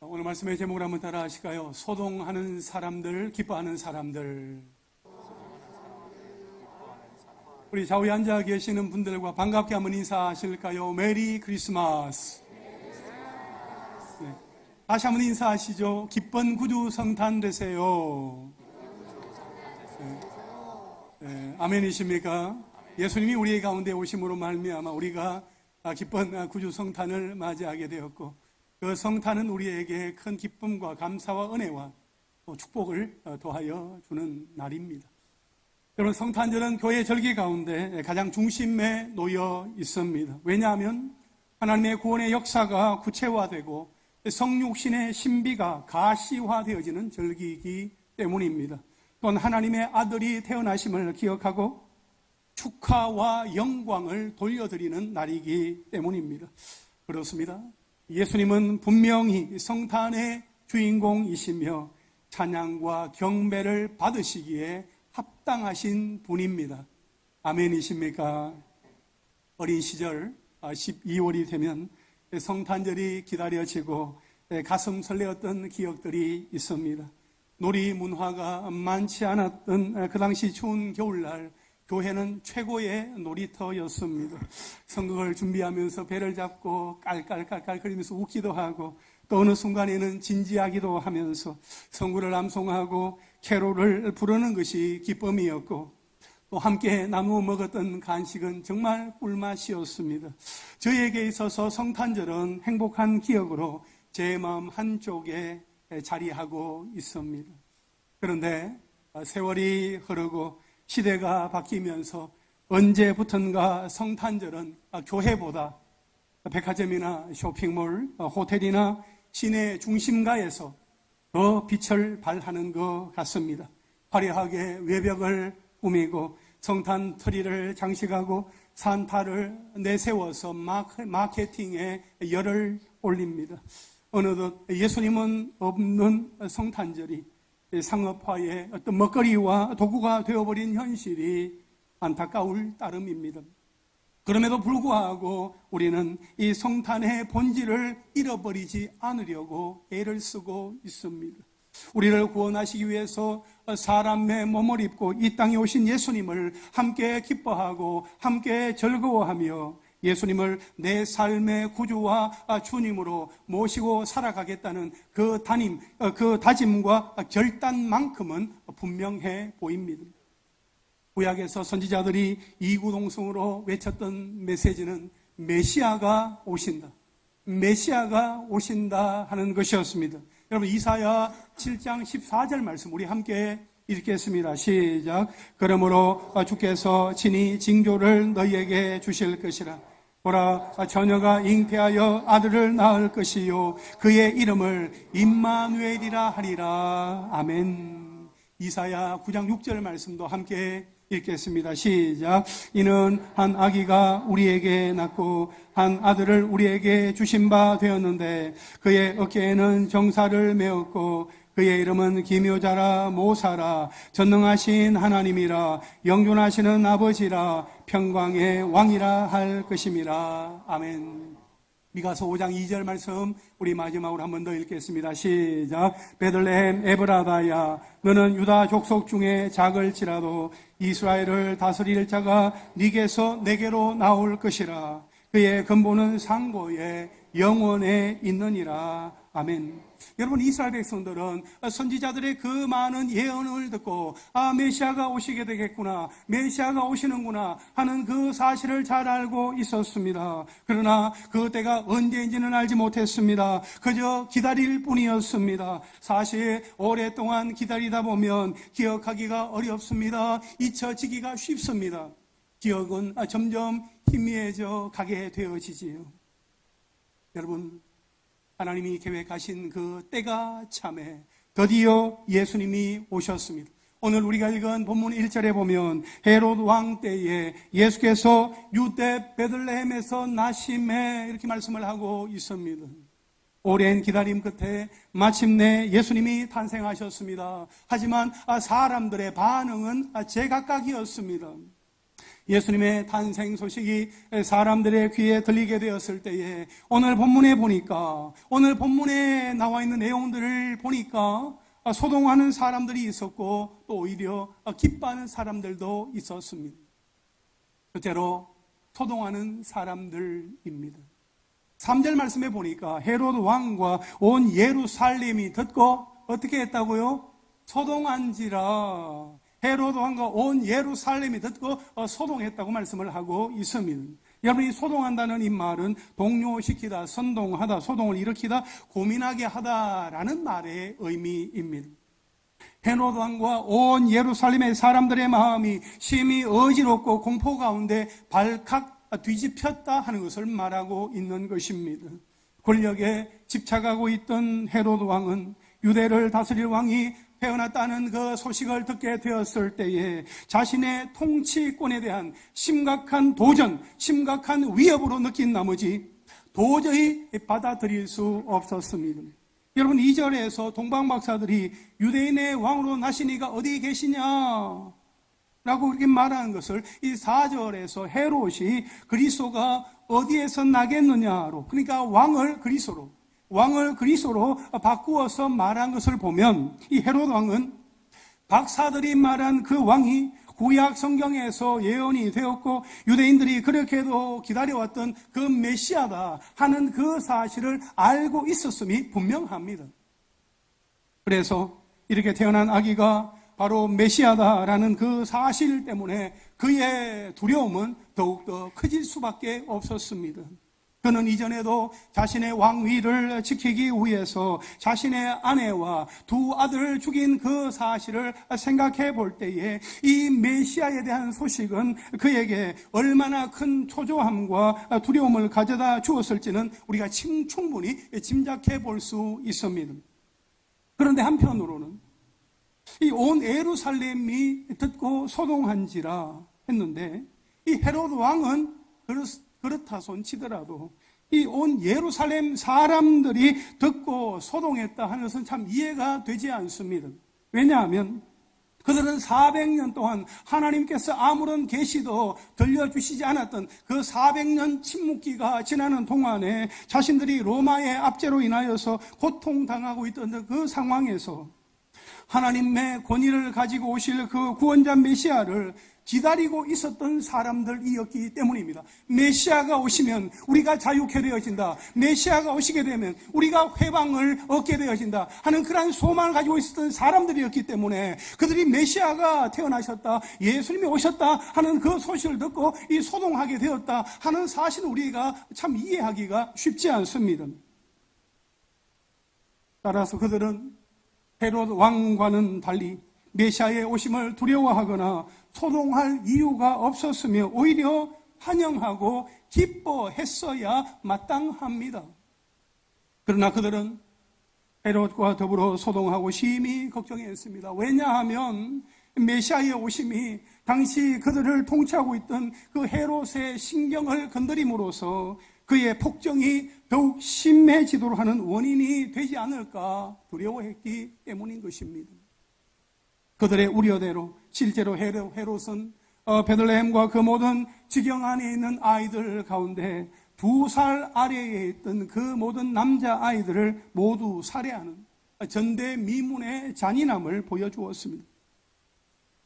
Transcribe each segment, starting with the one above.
오늘 말씀의 제목을 한번 따라 하실까요? 소동하는 사람들, 기뻐하는 사람들. 우리 좌우에 앉아 계시는 분들과 반갑게 한번 인사하실까요? 메리 크리스마스. 네. 다시 한번 인사하시죠. 기쁜 구주 성탄 되세요. 네. 네. 아멘이십니까? 예수님이 우리 가운데 오심으로 말미암아 우리가 기쁜 구주 성탄을 맞이하게 되었고, 그 성탄은 우리에게 큰 기쁨과 감사와 은혜와 또 축복을 더하여 주는 날입니다. 여러분, 성탄절은 교회 절기 가운데 가장 중심에 놓여 있습니다. 왜냐하면 하나님의 구원의 역사가 구체화되고 성육신의 신비가 가시화되어지는 절기이기 때문입니다. 또한 하나님의 아들이 태어나심을 기억하고 축하와 영광을 돌려드리는 날이기 때문입니다. 그렇습니다. 예수님은 분명히 성탄의 주인공이시며 찬양과 경배를 받으시기에 합당하신 분입니다. 아멘이십니까? 어린 시절 12월이 되면 성탄절이 기다려지고 가슴 설레었던 기억들이 있습니다. 놀이 문화가 많지 않았던 그 당시 추운 겨울날, 교회는 최고의 놀이터였습니다. 선거를 준비하면서 배를 잡고 깔깔깔깔거리면서 웃기도 하고, 또 어느 순간에는 진지하기도 하면서 선구를 암송하고 캐롤을 부르는 것이 기쁨이었고, 또 함께 나누어 먹었던 간식은 정말 꿀맛이었습니다. 저에게 있어서 성탄절은 행복한 기억으로 제 마음 한쪽에 자리하고 있습니다. 그런데 세월이 흐르고 시대가 바뀌면서 언제부턴가 성탄절은 교회보다 백화점이나 쇼핑몰, 호텔이나 시내 중심가에서 더 빛을 발하는 것 같습니다. 화려하게 외벽을 꾸미고 성탄 트리를 장식하고 산타를 내세워서 마케팅에 열을 올립니다. 어느덧 예수님은 없는 성탄절이 상업화의 어떤 먹거리와 도구가 되어버린 현실이 안타까울 따름입니다. 그럼에도 불구하고 우리는 이 성탄의 본질을 잃어버리지 않으려고 애를 쓰고 있습니다. 우리를 구원하시기 위해서 사람의 몸을 입고 이 땅에 오신 예수님을 함께 기뻐하고 함께 즐거워하며 예수님을 내 삶의 구주와 주님으로 모시고 살아가겠다는 그 다짐과 결단만큼은 분명해 보입니다. 구약에서 선지자들이 이구동성으로 외쳤던 메시지는 메시아가 오신다, 메시아가 오신다 하는 것이었습니다. 여러분, 이사야 7장 14절 말씀 우리 함께 읽겠습니다. 시작. 그러므로 주께서 친히 징조를 너희에게 주실 것이라. 보라, 처녀가 잉태하여 아들을 낳을 것이요 그의 이름을 임마누엘이라 하리라. 아멘. 이사야 9장 6절 말씀도 함께 읽겠습니다. 시작. 이는 한 아기가 우리에게 낳고 한 아들을 우리에게 주신 바 되었는데 그의 어깨에는 정사를 메었고 그의 이름은 기묘자라 모사라 전능하신 하나님이라 영존하시는 아버지라 평강의 왕이라 할 것임이라. 아멘. 미가서 5장 2절 말씀 우리 마지막으로 한 번 더 읽겠습니다. 시작. 베들레헴 에브라다야 너는 유다 족속 중에 작을지라도 이스라엘을 다스릴 자가 네게서 내게로 나올 것이라. 그의 근본은 상고에 영원에 있느니라. 아멘. 여러분, 이스라엘 백성들은 선지자들의 그 많은 예언을 듣고 메시아가 오시게 되겠구나, 메시아가 오시는구나 하는 그 사실을 잘 알고 있었습니다. 그러나 그 때가 언제인지는 알지 못했습니다. 그저 기다릴 뿐이었습니다. 사실 오랫동안 기다리다 보면 기억하기가 어렵습니다. 잊혀지기가 쉽습니다. 기억은 점점 희미해져 가게 되어지지요. 여러분, 하나님이 계획하신 그 때가 참에 드디어 예수님이 오셨습니다. 오늘 우리가 읽은 본문 1절에 보면 헤롯 왕 때에 예수께서 유대 베들레헴에서 나심에 이렇게 말씀을 하고 있습니다. 오랜 기다림 끝에 마침내 예수님이 탄생하셨습니다. 하지만 사람들의 반응은 제각각이었습니다. 예수님의 탄생 소식이 사람들의 귀에 들리게 되었을 때에 오늘 본문에 보니까, 오늘 본문에 나와 있는 내용들을 보니까 소동하는 사람들이 있었고 또 오히려 기뻐하는 사람들도 있었습니다. 첫째로 소동하는 사람들입니다. 3절 말씀에 보니까 헤롯 왕과 온 예루살렘이 듣고 어떻게 했다고요? 소동한지라. 헤롯 왕과 온 예루살렘이 듣고 소동했다고 말씀을 하고 있습니다. 여러분이 소동한다는 이 말은 동요시키다, 선동하다, 소동을 일으키다, 고민하게 하다라는 말의 의미입니다. 헤롯 왕과 온 예루살렘의 사람들의 마음이 심히 어지럽고 공포 가운데 발칵 뒤집혔다 하는 것을 말하고 있는 것입니다. 권력에 집착하고 있던 헤롯 왕은 유대를 다스릴 왕이 태어났다는 그 소식을 듣게 되었을 때에 자신의 통치권에 대한 심각한 도전, 심각한 위협으로 느낀 나머지 도저히 받아들일 수 없었습니다. 여러분, 2절에서 동방박사들이 유대인의 왕으로 나시니가 어디 계시냐 라고 그렇게 말하는 것을 이 4절에서 헤롯이 그리스도가 어디에서 나겠느냐로, 그러니까 왕을 그리스도로 바꾸어서 말한 것을 보면 이 헤롯 왕은 박사들이 말한 그 왕이 구약 성경에서 예언이 되었고 유대인들이 그렇게도 기다려왔던 그 메시아다 하는 그 사실을 알고 있었음이 분명합니다. 그래서 이렇게 태어난 아기가 바로 메시아다라는 그 사실 때문에 그의 두려움은 더욱더 커질 수밖에 없었습니다. 그는 이전에도 자신의 왕위를 지키기 위해서 자신의 아내와 두 아들을 죽인 그 사실을 생각해 볼 때에 이 메시아에 대한 소식은 그에게 얼마나 큰 초조함과 두려움을 가져다 주었을지는 우리가 충분히 짐작해 볼 수 있습니다. 그런데 한편으로는 이 온 예루살렘이 듣고 소동한지라 했는데 이 헤롯 왕은 그렇다 손치더라도 이 온 예루살렘 사람들이 듣고 소동했다 하는 것은 참 이해가 되지 않습니다. 왜냐하면 그들은 400년 동안 하나님께서 아무런 계시도 들려주시지 않았던 그 400년 침묵기가 지나는 동안에 자신들이 로마의 압제로 인하여서 고통당하고 있던 그 상황에서 하나님의 권위를 가지고 오실 그 구원자 메시아를 기다리고 있었던 사람들이었기 때문입니다. 메시아가 오시면 우리가 자유케 되어진다. 메시아가 오시게 되면 우리가 회방을 얻게 되어진다 하는 그러한 소망을 가지고 있었던 사람들이었기 때문에 그들이 메시아가 태어나셨다, 예수님이 오셨다 하는 그 소식을 듣고 이 소동하게 되었다 하는 사실을 우리가 참 이해하기가 쉽지 않습니다. 따라서 그들은 헤롯 왕과는 달리 메시아의 오심을 두려워하거나 소동할 이유가 없었으며 오히려 환영하고 기뻐했어야 마땅합니다. 그러나 그들은 헤롯과 더불어 소동하고 심히 걱정했습니다. 왜냐하면 메시아의 오심이 당시 그들을 통치하고 있던 그 헤롯의 신경을 건드림으로써 그의 폭정이 더욱 심해지도록 하는 원인이 되지 않을까 두려워했기 때문인 것입니다. 그들의 우려대로 실제로 헤롯은 베들레헴과 그 모든 지경 안에 있는 아이들 가운데 2살 아래에 있던 그 모든 남자아이들을 모두 살해하는 전대미문의 잔인함을 보여주었습니다.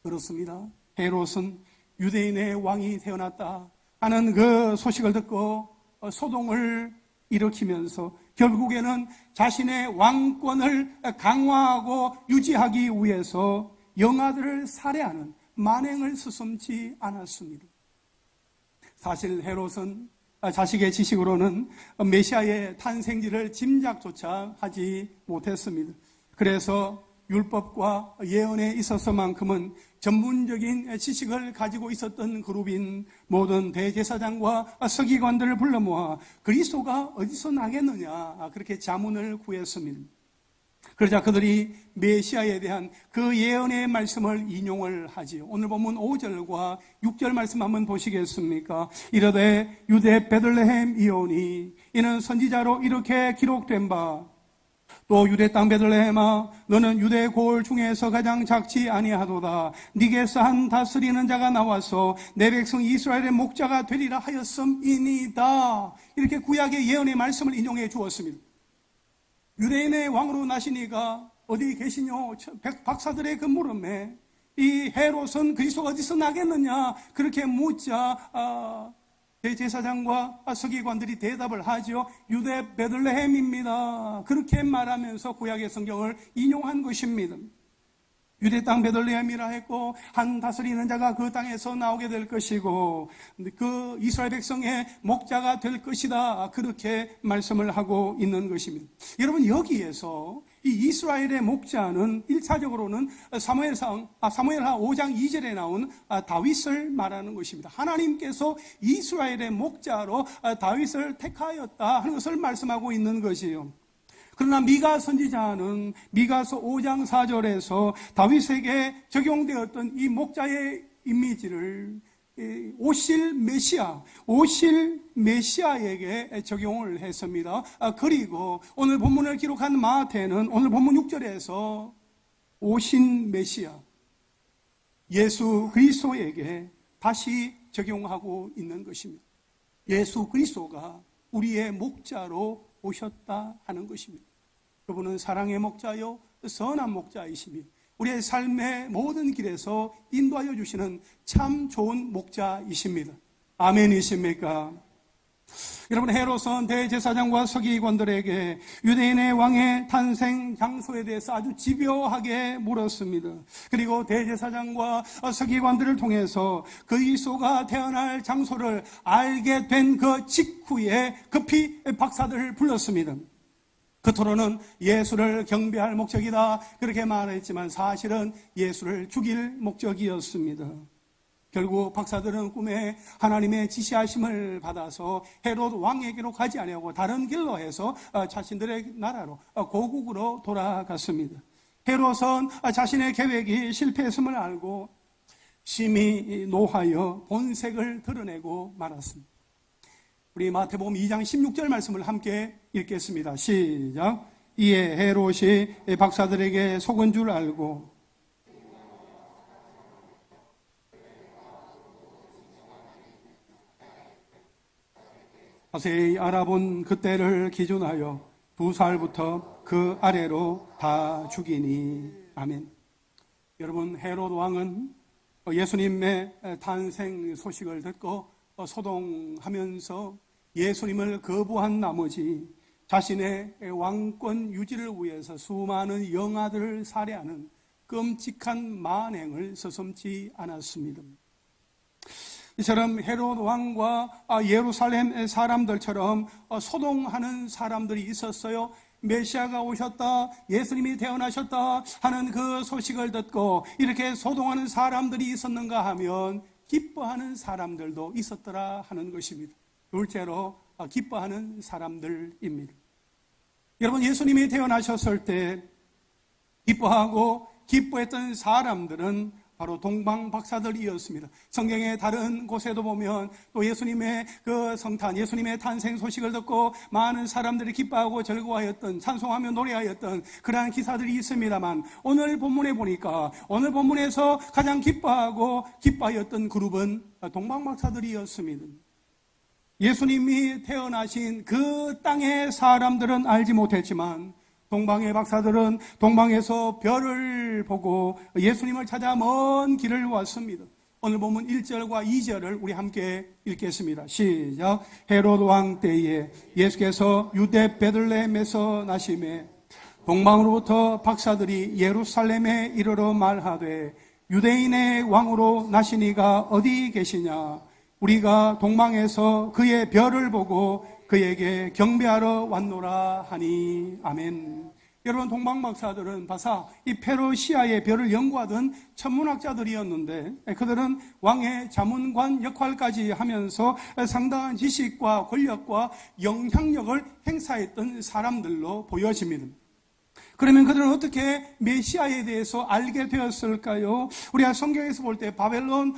그렇습니다. 헤롯은 유대인의 왕이 태어났다 하는 그 소식을 듣고 소동을 일으키면서 결국에는 자신의 왕권을 강화하고 유지하기 위해서 영아들을 살해하는 만행을 서슴지 않았습니다. 사실 헤롯은 자식의 지식으로는 메시아의 탄생지를 짐작조차 하지 못했습니다. 그래서 율법과 예언에 있어서만큼은 전문적인 지식을 가지고 있었던 그룹인 모든 대제사장과 서기관들을 불러 모아 그리스도가 어디서 나겠느냐 그렇게 자문을 구했습니다. 그러자 그들이 메시아에 대한 그 예언의 말씀을 인용을 하지요. 오늘 본문 5절과 6절 말씀 한번 보시겠습니까? 이르되 유대 베들레헴 이오니 이는 선지자로 이렇게 기록된 바 또 유대 땅 베들레헴아 너는 유대 고을 중에서 가장 작지 아니하도다. 네게서 한 다스리는 자가 나와서 내 백성 이스라엘의 목자가 되리라 하였음이니이다. 이렇게 구약의 예언의 말씀을 인용해 주었습니다. 유대인의 왕으로 나시니가 어디 계시뇨? 박사들의 그 물음에 이 헤롯은 그리스도가 어디서 나겠느냐 그렇게 묻자 대제사장과 서기관들이 대답을 하죠. 유대 베들레헴입니다. 그렇게 말하면서 구약의 성경을 인용한 것입니다. 유대 땅 베들레헴이라 했고 한 다스리는 자가 그 땅에서 나오게 될 것이고 그 이스라엘 백성의 목자가 될 것이다. 그렇게 말씀을 하고 있는 것입니다. 여러분 여기에서 이 이스라엘의 목자는 1차적으로는 사무엘하 5장 2절에 나온 다윗을 말하는 것입니다. 하나님께서 이스라엘의 목자로 다윗을 택하였다 하는 것을 말씀하고 있는 것이에요. 그러나 미가 선지자는 미가서 5장 4절에서 다윗에게 적용되었던 이 목자의 이미지를 오실 메시아에게 적용을 했습니다. 그리고 오늘 본문을 기록한 마태는 오늘 본문 6절에서 오신 메시아 예수 그리스도에게 다시 적용하고 있는 것입니다. 예수 그리스도가 우리의 목자로 오셨다 하는 것입니다. 그분은 사랑의 목자요 선한 목자이시며 우리의 삶의 모든 길에서 인도하여 주시는 참 좋은 목자이십니다. 아멘이십니까? 여러분 헤롯은 대제사장과 서기관들에게 유대인의 왕의 탄생 장소에 대해서 아주 집요하게 물었습니다. 그리고 대제사장과 서기관들을 통해서 그리스도가 태어날 장소를 알게 된 그 직후에 급히 박사들을 불렀습니다. 겉으로는 예수를 경배할 목적이다 그렇게 말했지만 사실은 예수를 죽일 목적이었습니다. 결국 박사들은 꿈에 하나님의 지시하심을 받아서 헤롯 왕에게로 가지 아니하고 다른 길로 해서 자신들의 나라로 고국으로 돌아갔습니다. 헤롯은 자신의 계획이 실패했음을 알고 심히 노하여 본색을 드러내고 말았습니다. 우리 마태복음 2장 16절 말씀을 함께 읽겠습니다. 시작. 이에 헤롯이 박사들에게 속은 줄 알고 자세히 알아본 그때를 기준하여 2살부터 그 아래로 다 죽이니. 아멘. 여러분 헤롯 왕은 예수님의 탄생 소식을 듣고 소동하면서 예수님을 거부한 나머지 자신의 왕권 유지를 위해서 수많은 영아들을 살해하는 끔찍한 만행을 서슴지 않았습니다. 이처럼 헤롯 왕과 예루살렘 사람들처럼 소동하는 사람들이 있었어요. 메시아가 오셨다, 예수님이 태어나셨다 하는 그 소식을 듣고 이렇게 소동하는 사람들이 있었는가 하면 기뻐하는 사람들도 있었더라 하는 것입니다. 둘째로 기뻐하는 사람들입니다. 여러분 예수님이 태어나셨을 때 기뻐하고 기뻐했던 사람들은 바로 동방박사들이었습니다. 성경의 다른 곳에도 보면 또 예수님의 그 성탄, 예수님의 탄생 소식을 듣고 많은 사람들이 기뻐하고 즐거워하였던, 찬송하며 노래하였던 그러한 기사들이 있습니다만 오늘 본문에 보니까 오늘 본문에서 가장 기뻐하였던 그룹은 동방박사들이었습니다. 예수님이 태어나신 그 땅의 사람들은 알지 못했지만 동방의 박사들은 동방에서 별을 보고 예수님을 찾아 먼 길을 왔습니다. 오늘 보면 1절과 2절을 우리 함께 읽겠습니다. 시작. 헤롯 왕 때에 예수께서 유대 베들레헴에서 나시매 동방으로부터 박사들이 예루살렘에 이르러 말하되 유대인의 왕으로 나시니가 어디 계시냐? 우리가 동방에서 그의 별을 보고 그에게 경배하러 왔노라 하니. 아멘. 여러분 동방박사들은 바사 이 페르시아의 별을 연구하던 천문학자들이었는데 그들은 왕의 자문관 역할까지 하면서 상당한 지식과 권력과 영향력을 행사했던 사람들로 보여집니다. 그러면 그들은 어떻게 메시아에 대해서 알게 되었을까요? 우리가 성경에서 볼 때 바벨론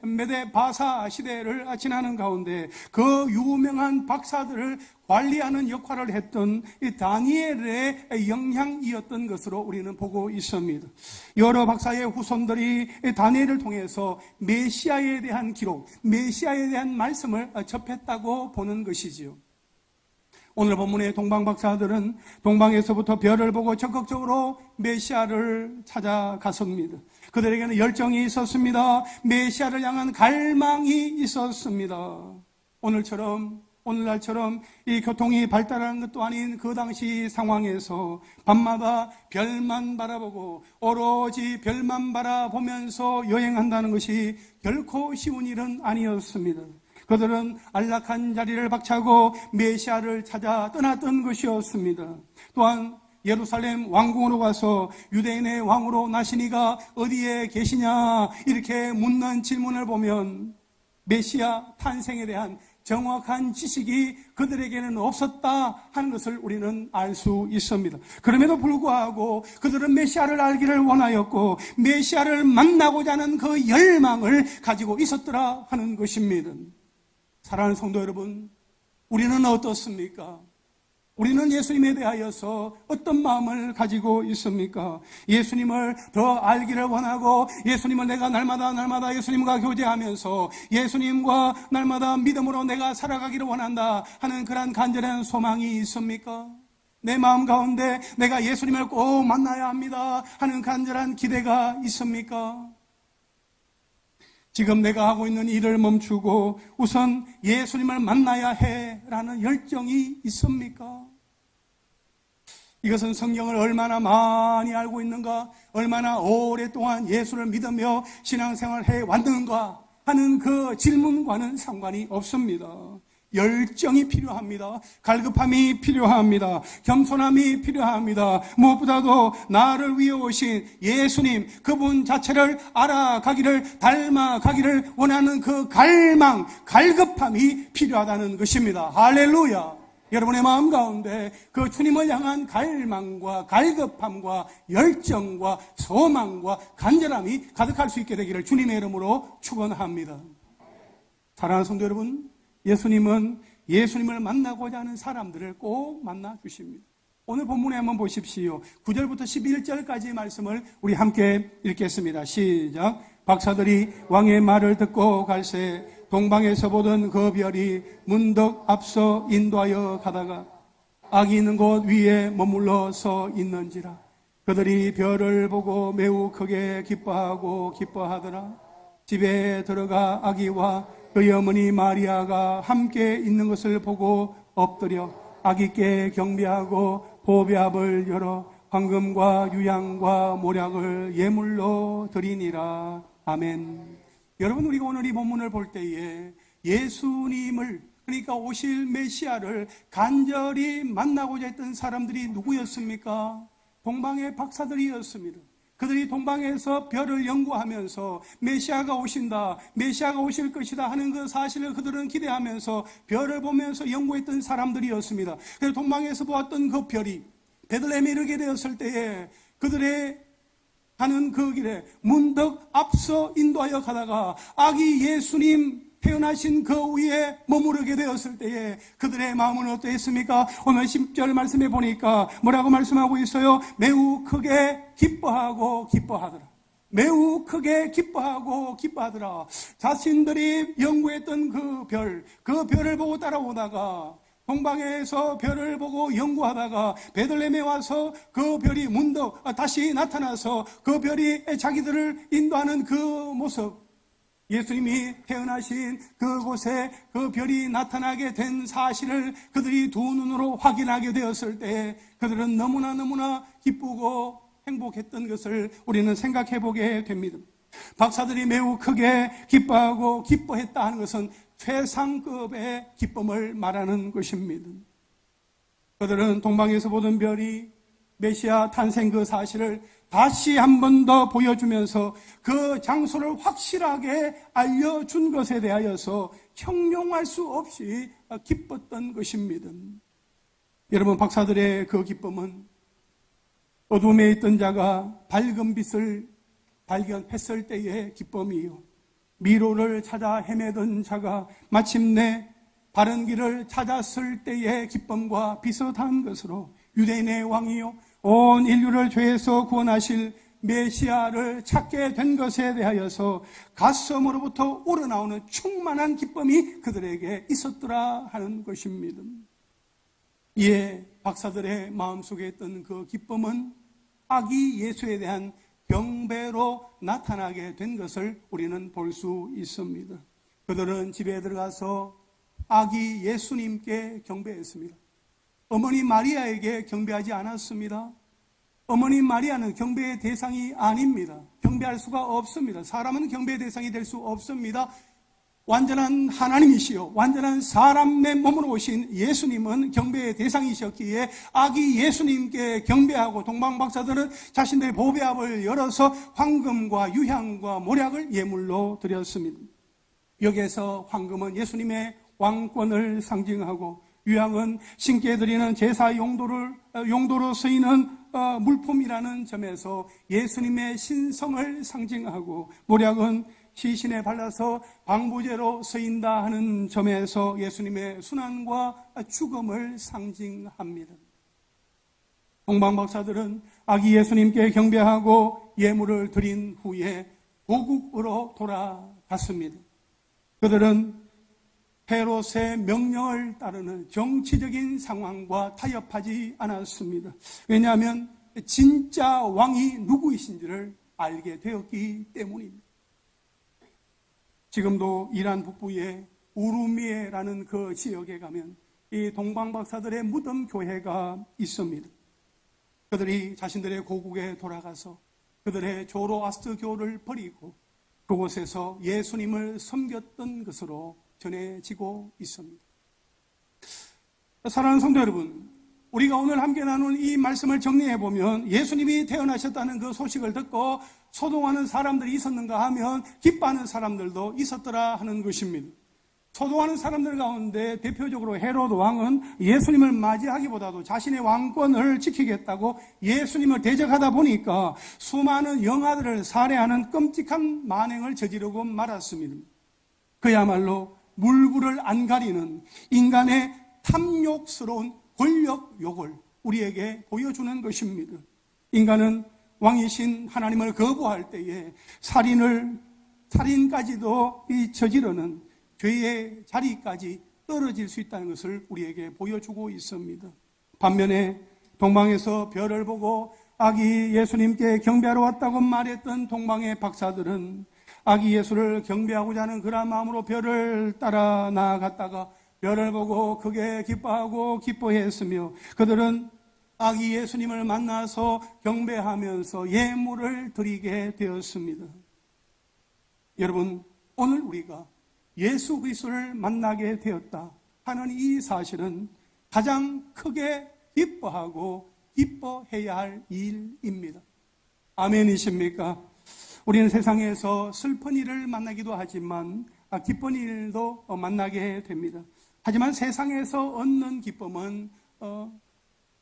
메데 바사 시대를 지나는 가운데 그 유명한 박사들을 관리하는 역할을 했던 이 다니엘의 영향이었던 것으로 우리는 보고 있습니다. 여러 박사의 후손들이 다니엘을 통해서 메시아에 대한 기록, 메시아에 대한 말씀을 접했다고 보는 것이지요. 오늘 본문의 동방 박사들은 동방에서부터 별을 보고 적극적으로 메시아를 찾아갔습니다. 그들에게는 열정이 있었습니다. 메시아를 향한 갈망이 있었습니다. 오늘날처럼 이 교통이 발달한 것도 아닌 그 당시 상황에서 밤마다 별만 바라보고 오로지 별만 바라보면서 여행한다는 것이 결코 쉬운 일은 아니었습니다. 그들은 안락한 자리를 박차고 메시아를 찾아 떠났던 것이었습니다. 또한 예루살렘 왕궁으로 가서 유대인의 왕으로 나시니가 어디에 계시냐 이렇게 묻는 질문을 보면 메시아 탄생에 대한 정확한 지식이 그들에게는 없었다 하는 것을 우리는 알 수 있습니다. 그럼에도 불구하고 그들은 메시아를 알기를 원하였고 메시아를 만나고자 하는 그 열망을 가지고 있었더라 하는 것입니다. 사랑하는 성도 여러분, 우리는 어떻습니까? 우리는 예수님에 대하여서 어떤 마음을 가지고 있습니까? 예수님을 더 알기를 원하고 예수님을 내가 날마다 예수님과 교제하면서 예수님과 날마다 믿음으로 내가 살아가기를 원한다 하는 그런 간절한 소망이 있습니까? 내 마음 가운데 내가 예수님을 꼭 만나야 합니다 하는 간절한 기대가 있습니까? 지금 내가 하고 있는 일을 멈추고 우선 예수님을 만나야 해라는 열정이 있습니까? 이것은 성경을 얼마나 많이 알고 있는가, 얼마나 오랫동안 예수를 믿으며 신앙생활을 해왔는가 하는 그 질문과는 상관이 없습니다. 열정이 필요합니다. 갈급함이 필요합니다. 겸손함이 필요합니다. 무엇보다도 나를 위해 오신 예수님, 그분 자체를 알아가기를, 닮아가기를 원하는 그 갈망, 갈급함이 필요하다는 것입니다. 할렐루야. 여러분의 마음 가운데 그 주님을 향한 갈망과 갈급함과 열정과 소망과 간절함이 가득할 수 있게 되기를 주님의 이름으로 축원합니다. 사랑하는 성도 여러분, 예수님은 예수님을 만나고자 하는 사람들을 꼭 만나 주십니다. 오늘 본문에 한번 보십시오. 9절부터 11절까지의 말씀을 우리 함께 읽겠습니다. 시작. 박사들이 왕의 말을 듣고 갈새 동방에서 보던 그 별이 문득 앞서 인도하여 가다가 악이 있는 곳 위에 머물러 서 있는지라. 그들이 별을 보고 매우 크게 기뻐하더라. 집에 들어가 아기와 그의 어머니 마리아가 함께 있는 것을 보고 엎드려 아기께 경배하고 보배압을 열어 황금과 유향과 모략을 예물로 드리니라. 아멘. 여러분, 우리가 오늘 이 본문을 볼 때에 예수님을, 그러니까 오실 메시아를 간절히 만나고자 했던 사람들이 누구였습니까? 동방의 박사들이었습니다. 그들이 동방에서 별을 연구하면서 메시아가 오신다, 메시아가 오실 것이다 하는 그 사실을 그들은 기대하면서 별을 보면서 연구했던 사람들이었습니다. 그래서 동방에서 보았던 그 별이 베들레헴에 이르게 되었을 때에 그들의 가는 그 길에 문득 앞서 인도하여 가다가 아기 예수님 태어나신 그 위에 머무르게 되었을 때에 그들의 마음은 어떠했습니까? 오늘 10절 말씀해 보니까 뭐라고 말씀하고 있어요? 매우 크게 기뻐하더라. 매우 크게 기뻐하더라. 자신들이 연구했던 그 별을 보고 따라오다가 동방에서 별을 보고 연구하다가 베들레헴에 와서 그 별이 문득 다시 나타나서 그 별이 자기들을 인도하는 그 모습, 예수님이 태어나신 그곳에 그 별이 나타나게 된 사실을 그들이 두 눈으로 확인하게 되었을 때 그들은 너무나 기쁘고 행복했던 것을 우리는 생각해 보게 됩니다. 박사들이 매우 크게 기뻐하고 기뻐했다 하는 것은 최상급의 기쁨을 말하는 것입니다. 그들은 동방에서 보던 별이 메시아 탄생 그 사실을 다시 한 번 더 보여주면서 그 장소를 확실하게 알려준 것에 대하여서 형용할 수 없이 기뻤던 것입니다. 여러분, 박사들의 그 기쁨은 어둠에 있던 자가 밝은 빛을 발견했을 때의 기쁨이요, 미로를 찾아 헤매던 자가 마침내 바른 길을 찾았을 때의 기쁨과 비슷한 것으로 유대인의 왕이요 온 인류를 죄에서 구원하실 메시아를 찾게 된 것에 대하여서 가슴으로부터 우러나오는 충만한 기쁨이 그들에게 있었더라 하는 것입니다. 이에 박사들의 마음속에 있던 그 기쁨은 아기 예수에 대한 경배로 나타나게 된 것을 우리는 볼 수 있습니다. 그들은 집에 들어가서 아기 예수님께 경배했습니다. 어머니 마리아에게 경배하지 않았습니다. 어머니 마리아는 경배의 대상이 아닙니다. 경배할 수가 없습니다. 사람은 경배의 대상이 될 수 없습니다. 완전한 하나님이시요 완전한 사람의 몸으로 오신 예수님은 경배의 대상이셨기에 아기 예수님께 경배하고 동방박사들은 자신들의 보배압을 열어서 황금과 유향과 모략을 예물로 드렸습니다. 여기에서 황금은 예수님의 왕권을 상징하고 유향은 신께 드리는 제사 용도로 쓰이는 물품이라는 점에서 예수님의 신성을 상징하고, 모략은 시신에 발라서 방부제로 쓰인다 하는 점에서 예수님의 순환과 죽음을 상징합니다. 동방박사들은 아기 예수님께 경배하고 예물을 드린 후에 고국으로 돌아갔습니다. 그들은 헤롯의 명령을 따르는 정치적인 상황과 타협하지 않았습니다. 왜냐하면 진짜 왕이 누구이신지를 알게 되었기 때문입니다. 지금도 이란 북부의 우루미에라는 그 지역에 가면 이 동방박사들의 무덤 교회가 있습니다. 그들이 자신들의 고국에 돌아가서 그들의 조로아스트교를 버리고 그곳에서 예수님을 섬겼던 것으로 전해지고 있습니다. 사랑하는 성도 여러분, 우리가 오늘 함께 나눈 이 말씀을 정리해 보면 예수님이 태어나셨다는 그 소식을 듣고 소동하는 사람들이 있었는가 하면 기뻐하는 사람들도 있었더라 하는 것입니다. 소동하는 사람들 가운데 대표적으로 헤롯 왕은 예수님을 맞이하기보다도 자신의 왕권을 지키겠다고 예수님을 대적하다 보니까 수많은 영아들을 살해하는 끔찍한 만행을 저지르고 말았습니다. 그야말로 물불을 안 가리는 인간의 탐욕스러운 권력욕을 우리에게 보여주는 것입니다. 인간은 왕이신 하나님을 거부할 때에 살인까지도 저지르는 죄의 자리까지 떨어질 수 있다는 것을 우리에게 보여주고 있습니다. 반면에 동방에서 별을 보고 아기 예수님께 경배하러 왔다고 말했던 동방의 박사들은 아기 예수를 경배하고자 하는 그런 마음으로 별을 따라 나아갔다가 별을 보고 크게 기뻐하고 기뻐했으며, 그들은 아기 예수님을 만나서 경배하면서 예물을 드리게 되었습니다. 여러분, 오늘 우리가 예수 그리스도를 만나게 되었다 하는 이 사실은 가장 크게 기뻐하고 기뻐해야 할 일입니다. 아멘이십니까? 우리는 세상에서 슬픈 일을 만나기도 하지만 기쁜 일도 만나게 됩니다. 하지만 세상에서 얻는 기쁨은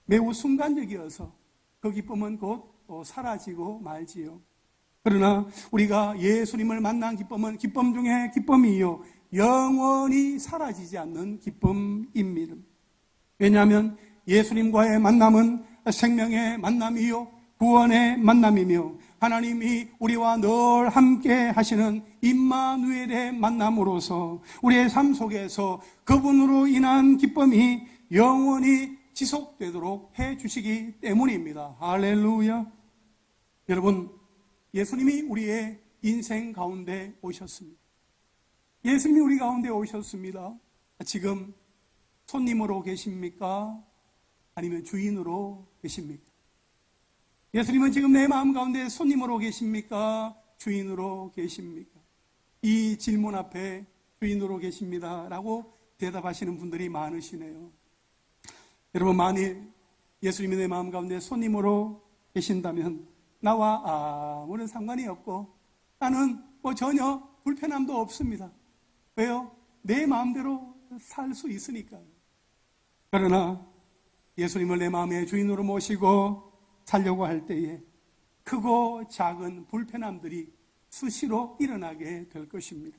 매우 순간적이어서 그 기쁨은 곧 사라지고 말지요. 그러나 우리가 예수님을 만난 기쁨은 기쁨 중에 기쁨이요 영원히 사라지지 않는 기쁨입니다. 왜냐하면 예수님과의 만남은 생명의 만남이요 구원의 만남이며 하나님이 우리와 늘 함께 하시는 임마누엘의 만남으로서 우리의 삶 속에서 그분으로 인한 기쁨이 영원히 지속되도록 해주시기 때문입니다. 할렐루야. 여러분, 예수님이 우리의 인생 가운데 오셨습니다. 예수님이 우리 가운데 오셨습니다. 지금 손님으로 계십니까? 아니면 주인으로 계십니까? 예수님은 지금 내 마음 가운데 손님으로 계십니까? 주인으로 계십니까? 이 질문 앞에 주인으로 계십니다 라고 대답하시는 분들이 많으시네요. 여러분, 만일 예수님이 내 마음 가운데 손님으로 계신다면 나와 아무런 상관이 없고 나는 전혀 불편함도 없습니다. 왜요? 내 마음대로 살 수 있으니까요. 그러나 예수님을 내 마음의 주인으로 모시고 살려고 할 때에 크고 작은 불편함들이 수시로 일어나게 될 것입니다.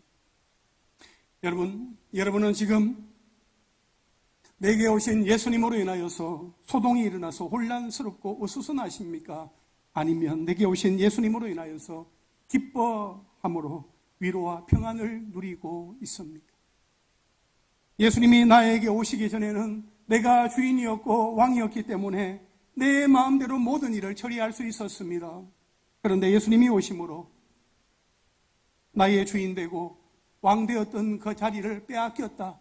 여러분은 지금 내게 오신 예수님으로 인하여서 소동이 일어나서 혼란스럽고 어수선하십니까? 아니면 내게 오신 예수님으로 인하여서 기뻐함으로 위로와 평안을 누리고 있습니까? 예수님이 나에게 오시기 전에는 내가 주인이었고 왕이었기 때문에 내 마음대로 모든 일을 처리할 수 있었습니다. 그런데 예수님이 오심으로 나의 주인 되고 왕 되었던 그 자리를 빼앗겼다,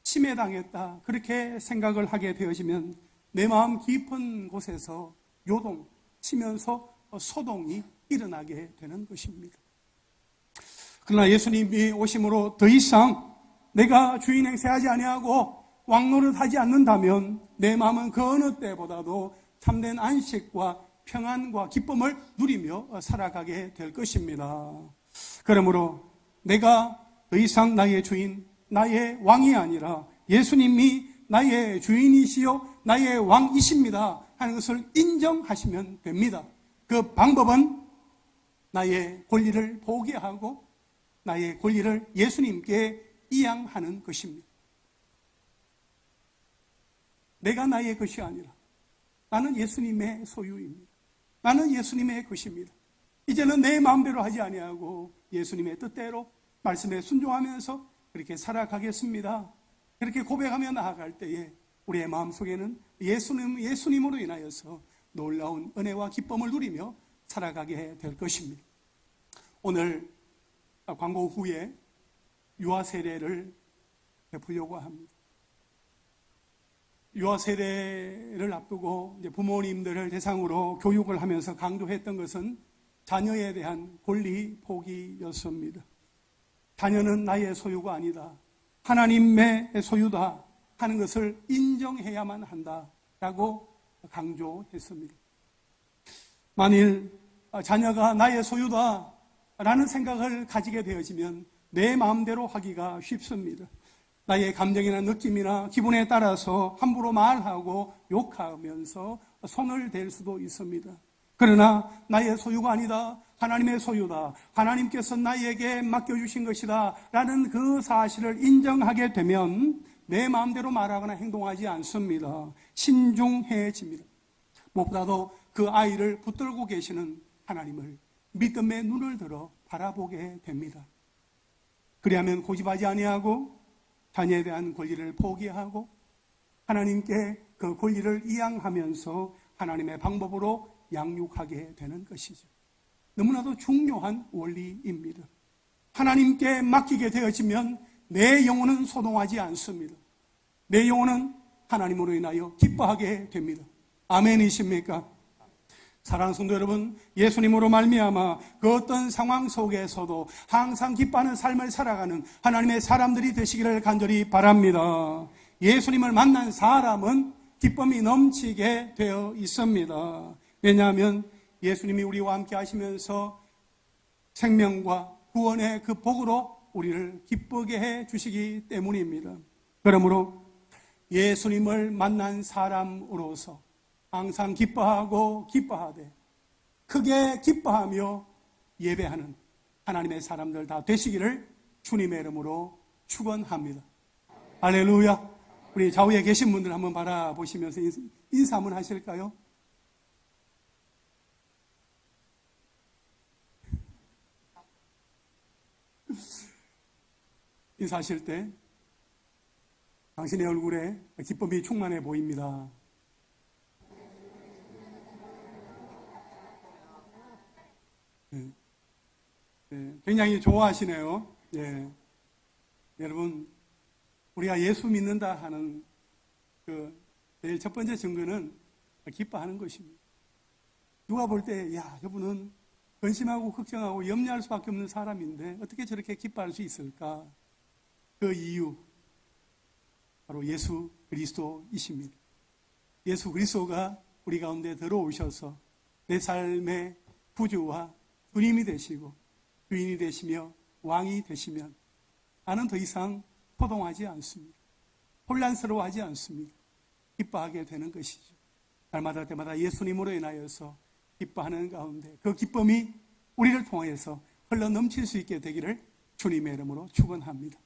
침해당했다, 그렇게 생각을 하게 되어지면 내 마음 깊은 곳에서 요동치면서 소동이 일어나게 되는 것입니다. 그러나 예수님이 오심으로 더 이상 내가 주인 행세하지 아니하고 왕노릇하지 않는다면 내 마음은 그 어느 때보다도 참된 안식과 평안과 기쁨을 누리며 살아가게 될 것입니다. 그러므로 내가 더 이상 나의 주인, 나의 왕이 아니라 예수님이 나의 주인이시요 나의 왕이십니다 하는 것을 인정하시면 됩니다. 그 방법은 나의 권리를 포기하고 나의 권리를 예수님께 이양하는 것입니다. 내가 나의 것이 아니라 나는 예수님의 소유입니다. 나는 예수님의 것입니다. 이제는 내 마음대로 하지 아니하고 예수님의 뜻대로 말씀에 순종하면서 그렇게 살아가겠습니다. 그렇게 고백하며 나아갈 때에 우리의 마음속에는 예수님으로 인하여서 놀라운 은혜와 기쁨을 누리며 살아가게 될 것입니다. 오늘 광고 후에 유아 세례를 베풀려고 합니다. 유아 세례를 앞두고 이제 부모님들을 대상으로 교육을 하면서 강조했던 것은 자녀에 대한 권리 포기였습니다. 자녀는 나의 소유가 아니다, 하나님의 소유다 하는 것을 인정해야만 한다라고 강조했습니다. 만일 자녀가 나의 소유다라는 생각을 가지게 되어지면 내 마음대로 하기가 쉽습니다. 나의 감정이나 느낌이나 기분에 따라서 함부로 말하고 욕하면서 손을 댈 수도 있습니다. 그러나 나의 소유가 아니다, 하나님의 소유다, 하나님께서 나에게 맡겨주신 것이다 라는 그 사실을 인정하게 되면 내 마음대로 말하거나 행동하지 않습니다. 신중해집니다. 무엇보다도 그 아이를 붙들고 계시는 하나님을 믿음의 눈을 들어 바라보게 됩니다. 그리하면 고집하지 아니하고 자녀에 대한 권리를 포기하고 하나님께 그 권리를 이양하면서 하나님의 방법으로 양육하게 되는 것이죠. 너무나도 중요한 원리입니다. 하나님께 맡기게 되어지면 내 영혼은 소동하지 않습니다. 내 영혼은 하나님으로 인하여 기뻐하게 됩니다. 아멘이십니까? 사랑하는 성도 여러분, 예수님으로 말미암아 그 어떤 상황 속에서도 항상 기뻐하는 삶을 살아가는 하나님의 사람들이 되시기를 간절히 바랍니다. 예수님을 만난 사람은 기쁨이 넘치게 되어 있습니다. 왜냐하면 예수님이 우리와 함께 하시면서 생명과 구원의 그 복으로 우리를 기쁘게 해 주시기 때문입니다. 그러므로 예수님을 만난 사람으로서 항상 기뻐하고 기뻐하되 크게 기뻐하며 예배하는 하나님의 사람들 다 되시기를 주님의 이름으로 축원합니다. 할렐루야. 우리 좌우에 계신 분들 한번 바라보시면서 인사 한번 하실까요? 인사하실 때 당신의 얼굴에 기쁨이 충만해 보입니다. 굉장히 좋아하시네요. 예. 여러분, 우리가 예수 믿는다 하는 제일 첫 번째 증거는 기뻐하는 것입니다. 누가 볼 때, 저분은 근심하고 걱정하고 염려할 수밖에 없는 사람인데 어떻게 저렇게 기뻐할 수 있을까? 그 이유, 바로 예수 그리스도이십니다. 예수 그리스도가 우리 가운데 들어오셔서 내 삶의 구주와 주님이 되시고 주인이 되시며 왕이 되시면 나는 더 이상 소동하지 않습니다. 혼란스러워하지 않습니다. 기뻐하게 되는 것이죠. 날마다 때마다 예수님으로 인하여서 기뻐하는 가운데 그 기쁨이 우리를 통하여서 흘러 넘칠 수 있게 되기를 주님의 이름으로 축원합니다.